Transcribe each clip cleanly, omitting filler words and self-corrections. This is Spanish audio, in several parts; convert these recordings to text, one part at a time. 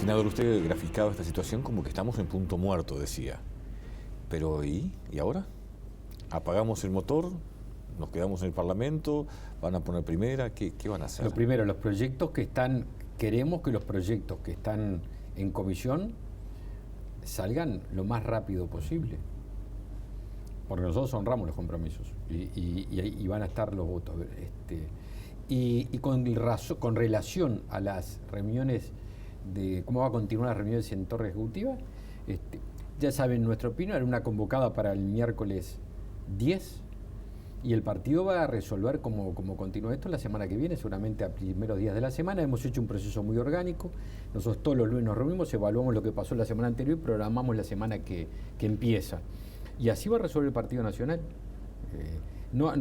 Senador, usted graficaba esta situación como que estamos en punto muerto, decía. Pero ¿y ahora? ¿Apagamos el motor? ¿Nos quedamos en el Parlamento? ¿Van a poner primera? ¿Qué van a hacer? Lo primero, los proyectos que están, queremos que los proyectos que están en comisión salgan lo más rápido posible. Porque nosotros honramos los compromisos y van a estar los votos. Y con relación a las reuniones de cómo va a continuar las reuniones en Torre Ejecutiva, ya saben, nuestra opinión era una convocada para el miércoles 10 y el partido va a resolver cómo continúa esto la semana que viene, seguramente a primeros días de la semana. Hemos hecho un proceso muy orgánico. Nosotros todos los lunes nos reunimos, evaluamos lo que pasó la semana anterior y programamos la semana que empieza. Y así va a resolver el Partido Nacional. No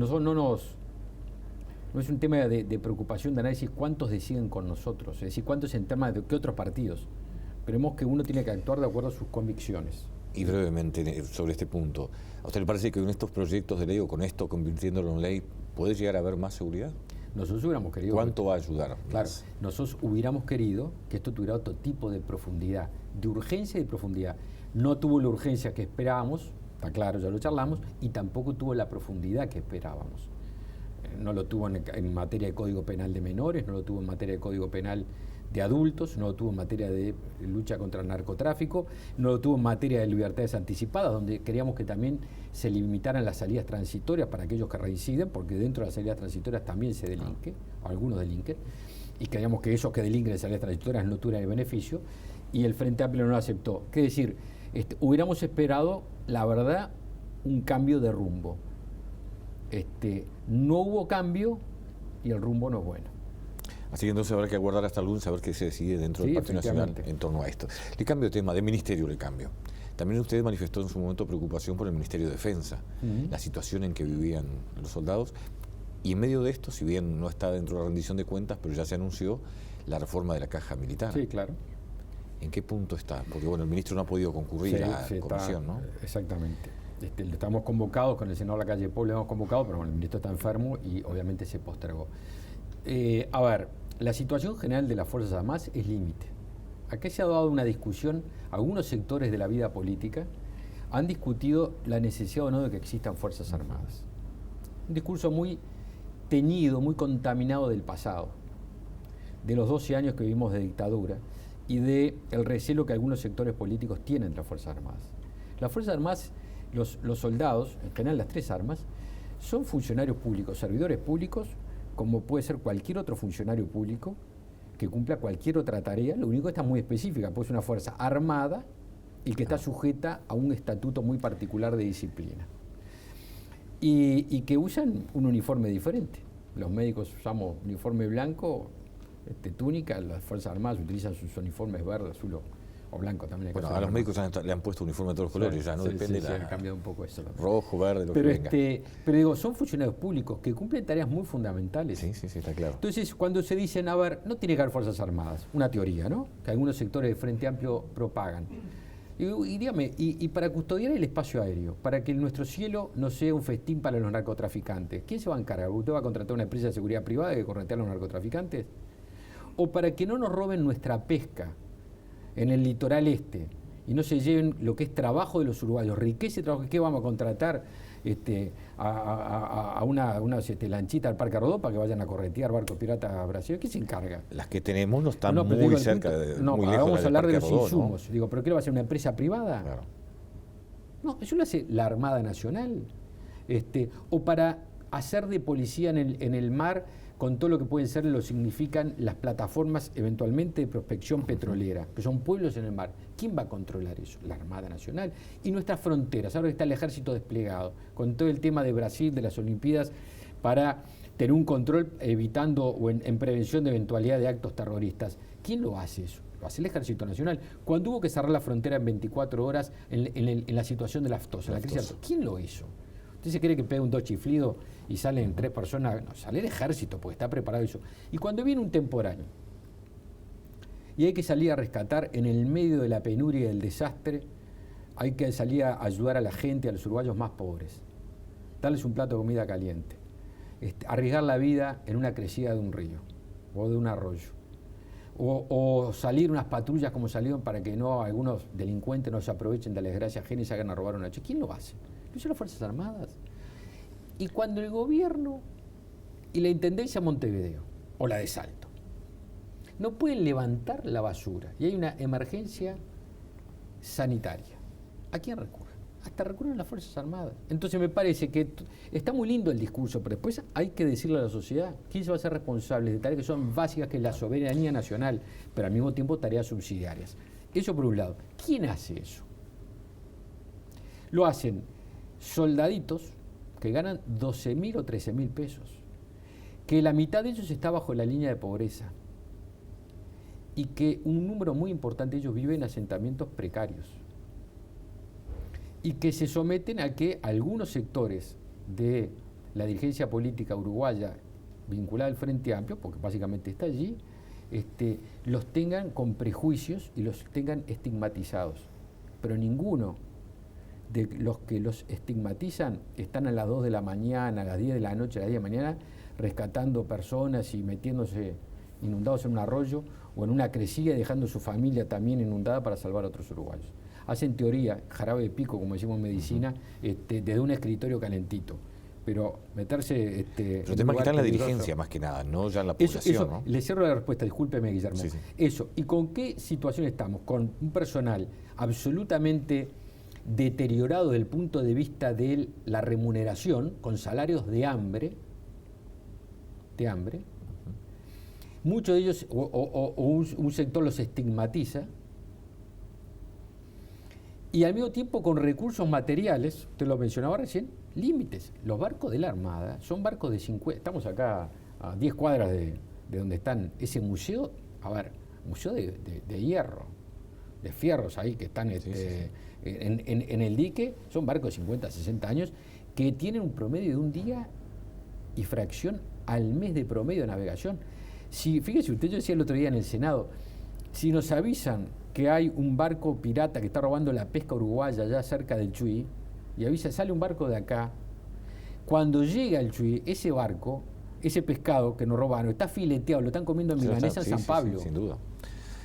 es un tema de preocupación, de análisis cuántos deciden con nosotros, es decir, cuántos en temas de qué otros partidos. Pero vemos que uno tiene que actuar de acuerdo a sus convicciones. Y brevemente sobre este punto, ¿a usted le parece que con estos proyectos de ley o con esto convirtiéndolo en ley puede llegar a haber más seguridad? Nosotros hubiéramos querido... ¿Cuánto va a ayudar? Claro, nosotros hubiéramos querido que esto tuviera otro tipo de profundidad, de urgencia y de profundidad. No tuvo la urgencia que esperábamos, está claro, ya lo charlamos, y tampoco tuvo la profundidad que esperábamos. No lo tuvo en materia de Código Penal de menores, no lo tuvo en materia de Código Penal de adultos, no lo tuvo en materia de lucha contra el narcotráfico, no lo tuvo en materia de libertades anticipadas, donde queríamos que también se limitaran las salidas transitorias para aquellos que reinciden, porque dentro de las salidas transitorias también se delinque, o algunos delinquen, y queríamos que esos que delinquen en salidas transitorias no tuvieran el beneficio, y el Frente Amplio no lo aceptó. Es decir, hubiéramos esperado, la verdad, un cambio de rumbo. No hubo cambio y el rumbo no es bueno. Así que entonces habrá que aguardar hasta el lunes a ver qué se decide dentro del Partido Nacional en torno a esto. Le cambio de tema, de ministerio le cambio. También usted manifestó en su momento preocupación por el Ministerio de Defensa, la situación en que vivían los soldados, y en medio de esto, si bien no está dentro de la rendición de cuentas, pero ya se anunció la reforma de la caja militar. Sí, claro. ¿En qué punto está? Porque bueno, el ministro no ha podido concurrir a la comisión, ¿no? Exactamente. Estamos convocados, con el senador Lacalle Pou le hemos convocado, pero bueno, el ministro está enfermo y obviamente se postergó. A ver, la situación general de las Fuerzas Armadas es límite. Aquí se ha dado una discusión, algunos sectores de la vida política han discutido la necesidad o no de que existan Fuerzas Armadas. Un discurso muy teñido, muy contaminado del pasado, de los 12 años que vivimos de dictadura y del recelo que algunos sectores políticos tienen de las Fuerzas Armadas. Las Fuerzas Armadas, los soldados, en general las tres armas, son funcionarios públicos, servidores públicos, como puede ser cualquier otro funcionario público que cumpla cualquier otra tarea. Lo único que está muy específica, pues es una fuerza armada y que está sujeta a un estatuto muy particular de disciplina. Y que usan un uniforme diferente. Los médicos usamos uniforme blanco, túnica, las Fuerzas Armadas utilizan sus uniformes verde, azul o blanco también. Bueno, a los médicos le han puesto uniforme de todos los colores, ya no depende. Sí, han cambiado un poco eso. Rojo, verde, lo que venga. Pero digo, son funcionarios públicos que cumplen tareas muy fundamentales. Sí, está claro. Entonces, cuando se dicen, a ver, no tiene que haber Fuerzas Armadas, una teoría, ¿no? Que algunos sectores del Frente Amplio propagan. Y dígame, y para custodiar el espacio aéreo, para que nuestro cielo no sea un festín para los narcotraficantes, ¿quién se va a encargar? ¿Usted va a contratar una empresa de seguridad privada que corretea a los narcotraficantes? ¿O para que no nos roben nuestra pesca en el litoral este y no se lleven lo que es trabajo de los uruguayos, riqueza y trabajo? ¿Qué vamos a contratar a una lanchita al Parque Rodó para que vayan a corretear barcos piratas a Brasil? ¿Qué se encarga? Las que tenemos no están muy cerca de... No, muy vamos a hablar de los Rodó, insumos. ¿no? Digo, ¿pero qué lo va a hacer una empresa privada? Claro. No, eso lo hace la Armada Nacional. O para hacer de policía en el mar con todo lo que pueden ser, lo significan las plataformas eventualmente de prospección petrolera, que son pueblos en el mar. ¿Quién va a controlar eso? La Armada Nacional. Y nuestras fronteras, ahora que está el ejército desplegado, con todo el tema de Brasil, de las Olimpiadas, para tener un control evitando o en prevención de eventualidad de actos terroristas. ¿Quién lo hace eso? Lo hace el Ejército Nacional. Cuando hubo que cerrar la frontera en 24 horas en la situación de la aftosa, la crisis, ¿quién lo hizo? ¿Usted se cree que pega un dos chiflidos y salen 3 personas? No, sale el ejército porque está preparado eso. Y cuando viene un temporal y hay que salir a rescatar en el medio de la penuria y del desastre, hay que salir a ayudar a la gente, a los uruguayos más pobres, darles un plato de comida caliente, arriesgar la vida en una crecida de un río o de un arroyo, o salir unas patrullas como salieron para que no algunos delincuentes no se aprovechen de la desgracia ajena y se hagan a robar una chica. ¿Quién lo hace? ¿Lo hicieron las Fuerzas Armadas? Y cuando el gobierno y la Intendencia de Montevideo, o la de Salto, no pueden levantar la basura y hay una emergencia sanitaria, ¿a quién recurren? Hasta recurren a las Fuerzas Armadas. Entonces me parece que está muy lindo el discurso, pero después hay que decirle a la sociedad quién se va a ser responsable de tareas que son básicas, que es la soberanía nacional, pero al mismo tiempo tareas subsidiarias. Eso por un lado. ¿Quién hace eso? Lo hacen soldaditos que ganan 12.000 o 13.000 pesos, que la mitad de ellos está bajo la línea de pobreza y que un número muy importante de ellos vive en asentamientos precarios y que se someten a que algunos sectores de la dirigencia política uruguaya vinculada al Frente Amplio, porque básicamente está allí, los tengan con prejuicios y los tengan estigmatizados. Pero ninguno de los que los estigmatizan están a las 2 de la mañana, a las 10 de la noche, a las 10 de la mañana, rescatando personas y metiéndose inundados en un arroyo o en una crecilla y dejando su familia también inundada para salvar a otros uruguayos. Hacen teoría, jarabe de pico, como decimos en medicina, desde un escritorio calentito. Pero meterse... pero el tema que está en la dirigencia, más que nada, no ya en la población. Eso, ¿no? Le cierro la respuesta, discúlpeme, Guillermo. Sí, sí. Eso. ¿Y con qué situación estamos? Con un personal absolutamente deteriorado desde el punto de vista de la remuneración, con salarios de hambre. Muchos de ellos, un sector los estigmatiza, y al mismo tiempo con recursos materiales, usted lo mencionaba recién, límites. Los barcos de la Armada son barcos de 50, estamos acá a 10 cuadras de donde están ese museo, museo de hierro, de fierros ahí que están en el dique, son barcos de 50, 60 años, que tienen un promedio de un día y fracción al mes de promedio de navegación. Fíjese usted, yo decía el otro día en el Senado, si nos avisan que hay un barco pirata que está robando la pesca uruguaya allá cerca del Chuy, y sale un barco de acá, cuando llega el Chuy, ese barco, ese pescado que nos robaron, está fileteado, lo están comiendo en milanesa en San Pablo. Sí, sin duda.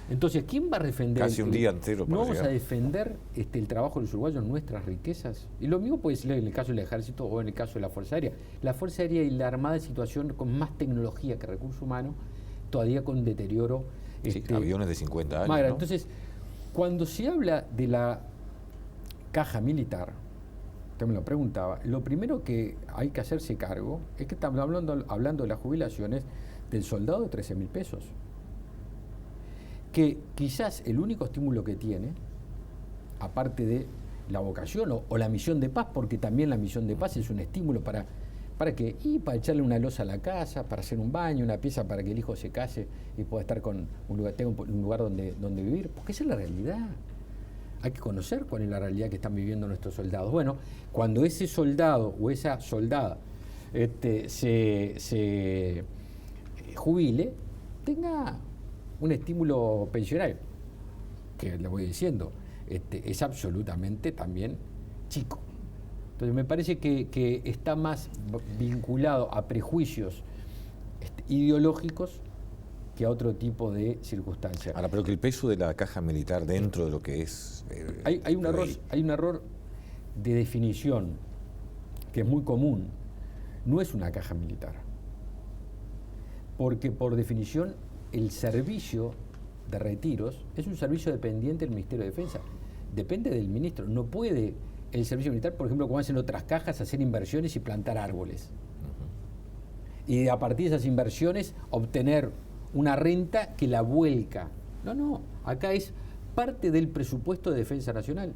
Entonces, ¿quién va a defender? Casi un día entero. ¿No vamos a defender el trabajo de los uruguayos, nuestras riquezas? Y lo mismo puede ser en el caso del Ejército o en el caso de la Fuerza Aérea. La Fuerza Aérea y la Armada en situación con más tecnología que recurso humano, todavía con deterioro. Aviones de 50 años. ¿No? Entonces, cuando se habla de la caja militar, usted me lo preguntaba, lo primero que hay que hacerse cargo es que estamos hablando de las jubilaciones del soldado de 13.000 pesos. Que quizás el único estímulo que tiene, aparte de la vocación o la misión de paz, porque también la misión de paz es un estímulo para qué, y para echarle una losa a la casa, para hacer un baño, una pieza para que el hijo se case y pueda estar con tenga un lugar donde vivir, porque esa es la realidad. Hay que conocer cuál es la realidad que están viviendo nuestros soldados. Bueno, cuando ese soldado o esa soldada se jubile, tenga un estímulo pensionario, que le voy diciendo, es absolutamente también chico. Entonces me parece que está más vinculado a prejuicios ideológicos que a otro tipo de circunstancias. Ahora, pero que el peso de la caja militar dentro de lo que es... Hay un error de definición que es muy común. No es una caja militar. Porque por definición el servicio de retiros es un servicio dependiente del Ministerio de Defensa. Depende del ministro. No puede el servicio militar, por ejemplo, como hacen otras cajas, hacer inversiones y plantar árboles. Y a partir de esas inversiones obtener una renta que la vuelca. No. Acá es parte del presupuesto de Defensa Nacional.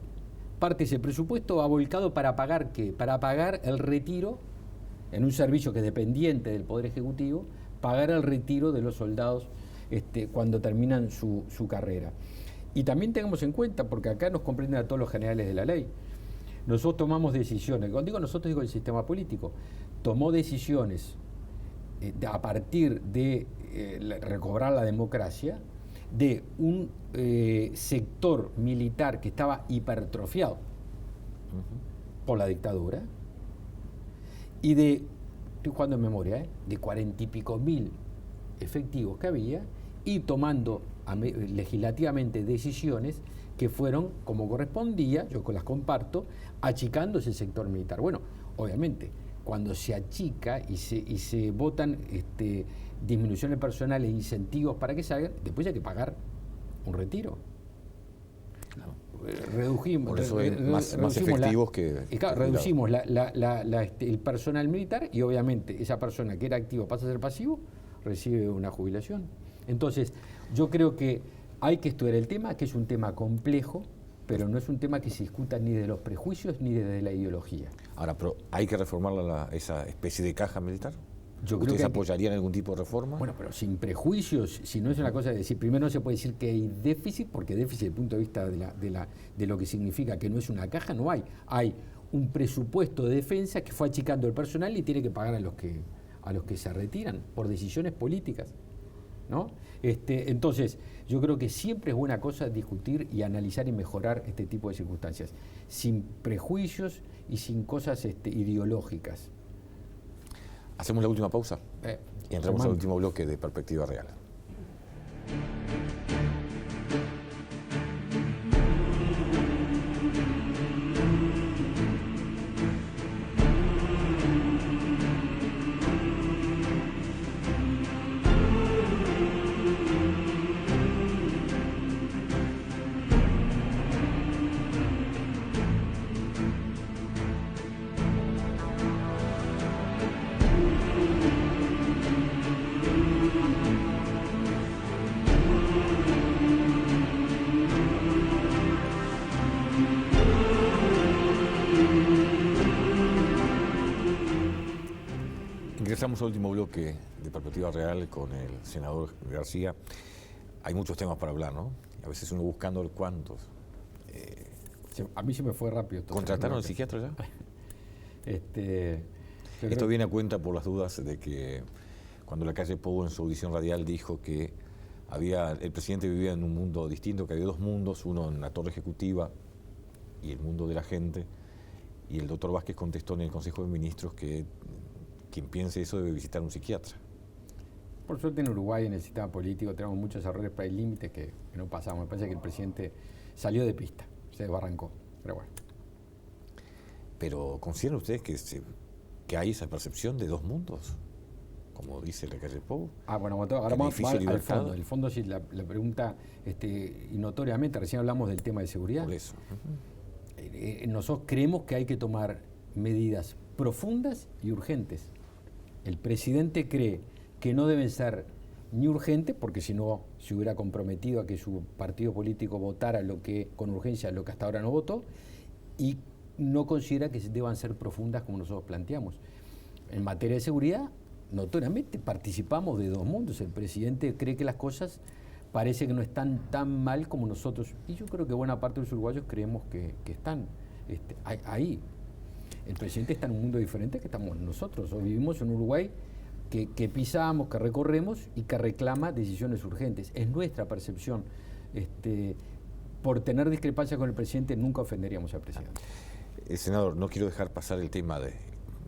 Parte de ese presupuesto va volcado para pagar ¿qué? Para pagar el retiro en un servicio que es dependiente del Poder Ejecutivo, pagar el retiro de los soldados cuando terminan su carrera. Y también tengamos en cuenta, porque acá nos comprenden a todos los generales de la ley, nosotros tomamos decisiones, cuando digo nosotros digo el sistema político, tomó decisiones a partir de recobrar la democracia, de un sector militar que estaba hipertrofiado por la dictadura, y estoy jugando en memoria, de 40 y pico mil efectivos que había, y tomando legislativamente decisiones que fueron, como correspondía, yo las comparto, achicando ese sector militar. Bueno, obviamente, cuando se achica y se votan disminuciones personales e incentivos para que salgan, después hay que pagar un retiro. Claro. Redujimos, por eso más efectivos reducimos el personal militar y obviamente esa persona que era activo pasa a ser pasivo, recibe una jubilación. Entonces, yo creo que hay que estudiar el tema, que es un tema complejo, pero no es un tema que se discuta ni de los prejuicios ni desde la ideología. Ahora, pero ¿hay que reformar esa especie de caja militar? ¿Ustedes apoyarían algún tipo de reforma? Bueno, pero sin prejuicios, si no es una cosa de decir, primero no se puede decir que hay déficit, porque déficit desde el punto de vista de lo que significa que no es una caja, no hay. Hay un presupuesto de defensa que fue achicando el personal y tiene que pagar a los que se retiran por decisiones políticas, ¿no? Entonces, yo creo que siempre es buena cosa discutir y analizar y mejorar este tipo de circunstancias, sin prejuicios y sin cosas ideológicas. Hacemos la última pausa y entramos al último bloque de Perspectiva Real. Ingresamos al último bloque de Perspectiva Real con el senador García. Hay muchos temas para hablar, ¿no? A veces uno buscando el cuántos. A mí se me fue rápido. ¿Contrataron al psiquiatra ya? Esto viene a cuenta por las dudas de que cuando la calle Pou en su audición radial dijo que el presidente vivía en un mundo distinto, que había dos mundos, uno en la torre ejecutiva y el mundo de la gente, y el doctor Vázquez contestó en el Consejo de Ministros que quien piense eso debe visitar un psiquiatra. Por suerte en Uruguay, en el sistema político, tenemos muchos errores para el límite que no pasamos. Me parece que el presidente salió de pista, se desbarrancó, pero bueno. Pero ¿consideran ustedes que hay esa percepción de dos mundos? Como dice la calle Pou. Bueno, ahora vamos al fondo. El fondo sí, la pregunta, y notoriamente, recién hablamos del tema de seguridad. Por eso. Nosotros creemos que hay que tomar medidas profundas y urgentes. El presidente cree que no deben ser ni urgentes, porque si no se hubiera comprometido a que su partido político votara con urgencia lo que hasta ahora no votó, y no considera que deban ser profundas como nosotros planteamos. En materia de seguridad, notoriamente participamos de dos mundos. El presidente cree que las cosas parece que no están tan mal como nosotros, y yo creo que buena parte de los uruguayos creemos que están ahí. El presidente está en un mundo diferente que estamos nosotros. Hoy vivimos en Uruguay que pisamos, que recorremos y que reclama decisiones urgentes. Es nuestra percepción. Por tener discrepancia con el presidente nunca ofenderíamos al presidente. Senador, no quiero dejar pasar el tema de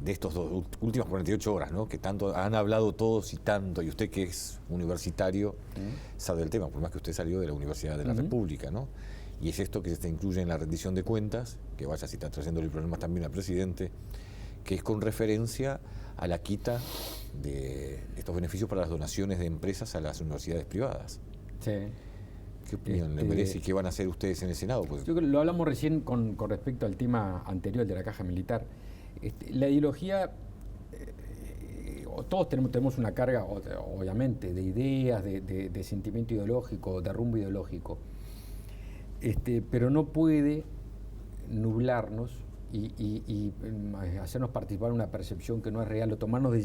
estos últimas 48 horas, ¿no? Que tanto han hablado todos y tanto, y usted que es universitario sabe del tema, por más que usted salió de la Universidad de la República, ¿no? Y es esto que se incluye en la rendición de cuentas, que vaya si está trayéndole problemas también al presidente, que es con referencia a la quita de estos beneficios para las donaciones de empresas a las universidades privadas. Sí. ¿Qué opinión le merece y qué van a hacer ustedes en el Senado? Yo creo que lo hablamos recién con respecto al tema anterior de la caja militar. La ideología, todos tenemos una carga, obviamente, de ideas, de sentimiento ideológico, de rumbo ideológico. Pero no puede nublarnos y hacernos participar en una percepción que no es real, o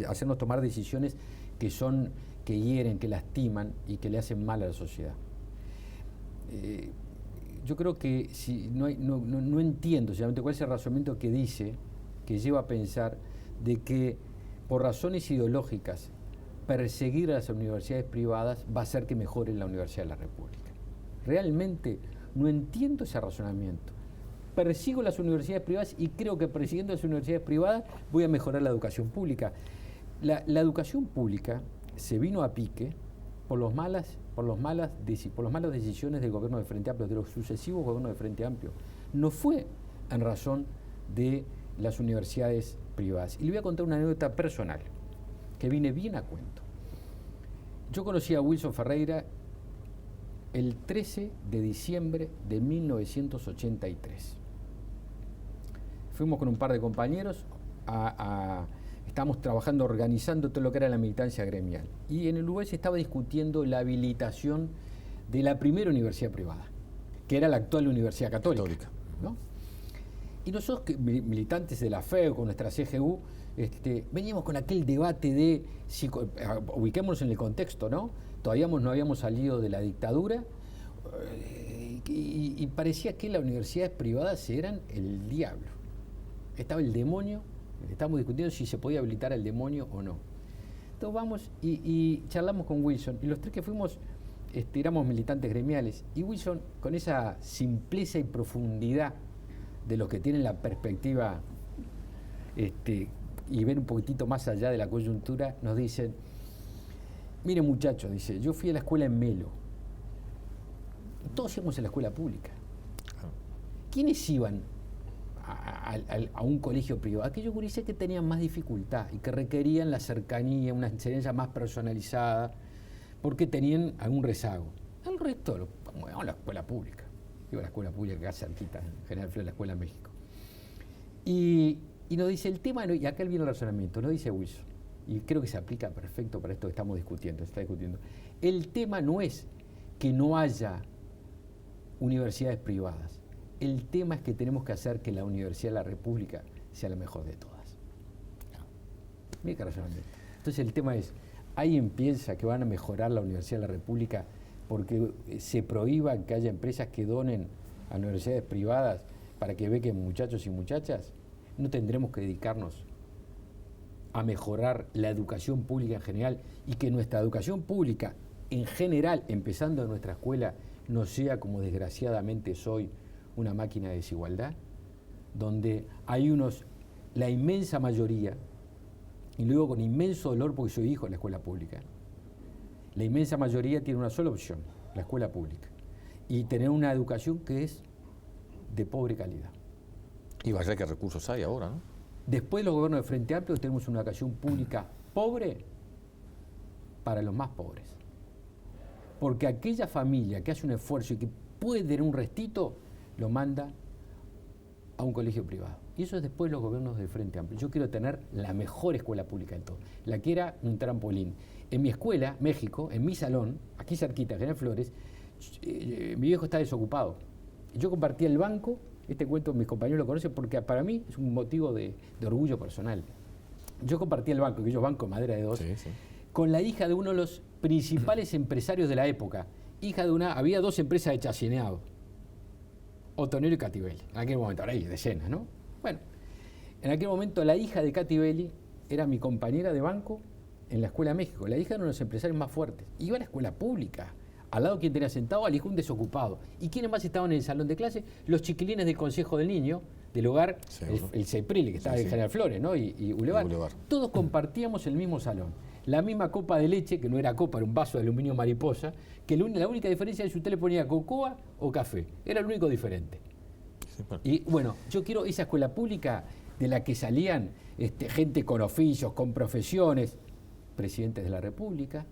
hacernos tomar decisiones que hieren, que lastiman y que le hacen mal a la sociedad. Yo creo que no entiendo sinceramente cuál es el razonamiento que dice, que lleva a pensar de que por razones ideológicas perseguir a las universidades privadas va a hacer que mejoren la Universidad de la República. Realmente no entiendo ese razonamiento. Persigo las universidades privadas y creo que persiguiendo las universidades privadas voy a mejorar la educación pública. La educación pública se vino a pique por las malas decisiones del gobierno de Frente Amplio, de los sucesivos gobiernos de Frente Amplio. No fue en razón de las universidades privadas. Y le voy a contar una anécdota personal, que viene bien a cuento. Yo conocí a Wilson Ferreira el 13 de diciembre de 1983. Fuimos con un par de compañeros estábamos trabajando, organizando todo lo que era la militancia gremial. Y en el Uruguay se estaba discutiendo la habilitación de la primera universidad privada, que era la actual Universidad Católica. ¿No? Y nosotros, militantes de la FEU, con nuestra CGU, veníamos con aquel debate de, ubiquémonos en el contexto, ¿no? Todavía no habíamos salido de la dictadura y parecía que las universidades privadas eran el diablo. Estaba el demonio, estábamos discutiendo si se podía habilitar al demonio o no. Entonces vamos y charlamos con Wilson, y los tres que fuimos éramos militantes gremiales, y Wilson, con esa simpleza y profundidad de los que tienen la perspectiva y ven un poquitito más allá de la coyuntura, nos dicen: mire muchachos, dice, yo fui a la escuela en Melo, todos íbamos a la escuela pública. ¿Quiénes iban a un colegio privado? Aquellos gurises que tenían más dificultad y que requerían la cercanía, una enseñanza más personalizada, porque tenían algún rezago. El resto, vamos a la escuela pública. Iba a la escuela pública acá cerquita, en General Flores, la escuela en México. Y nos dice el tema, y acá viene el razonamiento, nos dice Wilson, y creo que se aplica perfecto para esto que estamos discutiendo, se está discutiendo. El tema no es que no haya universidades privadas. El tema es que tenemos que hacer que la Universidad de la República sea la mejor de todas. Mira qué razonamiento. Entonces el tema es, ¿alguien piensa que van a mejorar la Universidad de la República porque se prohíba que haya empresas que donen a universidades privadas para que bequen muchachos y muchachas? ¿No tendremos que dedicarnos a mejorar la educación pública en general y que nuestra educación pública en general, empezando en nuestra escuela, no sea como desgraciadamente es hoy, una máquina de desigualdad, donde hay la inmensa mayoría, y luego con inmenso dolor porque soy hijo de la escuela pública, la inmensa mayoría tiene una sola opción, la escuela pública, y tener una educación que es de pobre calidad. Y vaya qué recursos hay ahora, ¿no? Después de los gobiernos de Frente Amplio tenemos una educación pública pobre para los más pobres. Porque aquella familia que hace un esfuerzo y que puede tener un restito, lo manda a un colegio privado. Y eso es después de los gobiernos de Frente Amplio. Yo quiero tener la mejor escuela pública de todo. La que era un trampolín. En mi escuela, México, en mi salón, aquí cerquita, General Flores, mi viejo está desocupado. Yo compartía el banco, este cuento mis compañeros lo conocen porque para mí es un motivo de orgullo personal. Yo compartía el banco, aquellos bancos madera de dos, con la hija de uno de los principales empresarios de la época. Había dos empresas de chacineado, Ottonelli y Catibelli, en aquel momento, ahora hay decenas, ¿no? Bueno, en aquel momento la hija de Catibelli era mi compañera de banco en la Escuela México. La hija de uno de los empresarios más fuertes. Iba a la escuela pública. Al lado, quien tenía sentado, al hijo un desocupado. ¿Y quiénes más estaban en el salón de clase? Los chiquilines del Consejo del Niño, del hogar, el CEPRIL, que estaba en General Flores, ¿no? y Boulevard. Todos compartíamos el mismo salón. La misma copa de leche, que no era copa, era un vaso de aluminio mariposa, que la única diferencia es si usted le ponía cocoa o café. Era lo único diferente. Y bueno, yo quiero esa escuela pública de la que salían gente con oficios, con profesiones, presidentes de la República,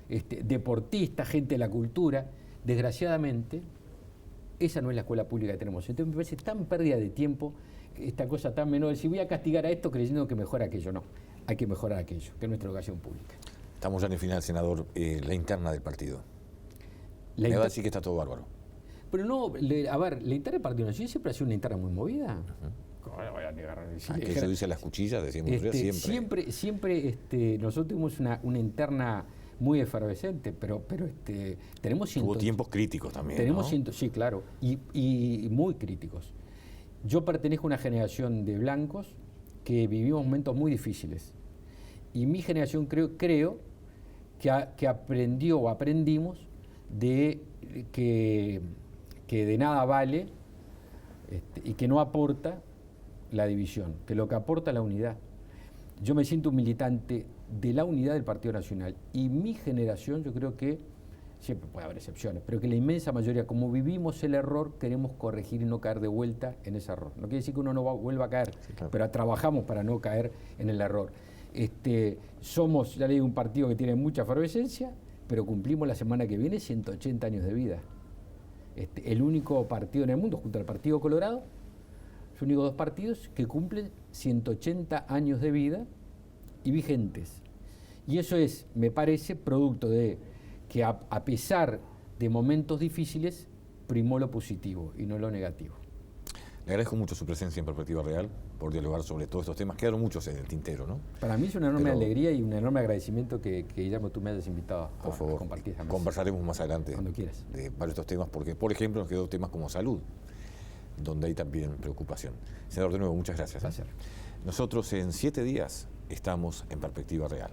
deportistas, gente de la cultura. Desgraciadamente, esa no es la escuela pública que tenemos. Entonces me parece tan pérdida de tiempo, esta cosa tan menor, si voy a castigar a esto creyendo que mejora aquello. No, hay que mejorar aquello, que es nuestra educación pública. Estamos ya en el final, senador. La interna del partido. Me va a decir que está todo bárbaro. Pero no, la interna del partido nacional siempre ha sido una interna muy movida. ¿Cómo voy a negar? Que eso dice las cuchillas, decimos siempre nosotros tuvimos una interna muy efervescente, pero tenemos Tuvo tiempos críticos también, tenemos sí, claro, y muy críticos. Yo pertenezco a una generación de blancos que vivimos momentos muy difíciles. Y mi generación creo que aprendió o aprendimos de que de nada vale y que no aporta la división, que lo que aporta es la unidad. Yo me siento un militante de la unidad del Partido Nacional. Y mi generación, yo creo que, siempre puede haber excepciones, pero que la inmensa mayoría, como vivimos el error, queremos corregir y no caer de vuelta en ese error. No quiere decir que uno no vuelva a caer, sí, claro, pero trabajamos para no caer en el error. Somos, ya le digo, un partido que tiene mucha efervescencia, pero cumplimos la semana que viene 180 años de vida. El único partido en el mundo, junto al Partido Colorado, los únicos dos partidos que cumplen 180 años de vida y vigentes. Y eso es, me parece, producto de que a pesar de momentos difíciles, primó lo positivo y no lo negativo. Le agradezco mucho su presencia en Perspectiva Real por dialogar sobre todos estos temas. Quedaron muchos en el tintero, ¿no? Para mí es una enorme alegría y un enorme agradecimiento que Guillermo, tú me hayas invitado por favor, a compartir. Conversaremos más adelante cuando quieras de varios de estos temas, porque, por ejemplo, nos quedó temas como salud, donde hay también preocupación. Senador, de nuevo, muchas gracias. Gracias. Nosotros en 7 días estamos en Perspectiva Real.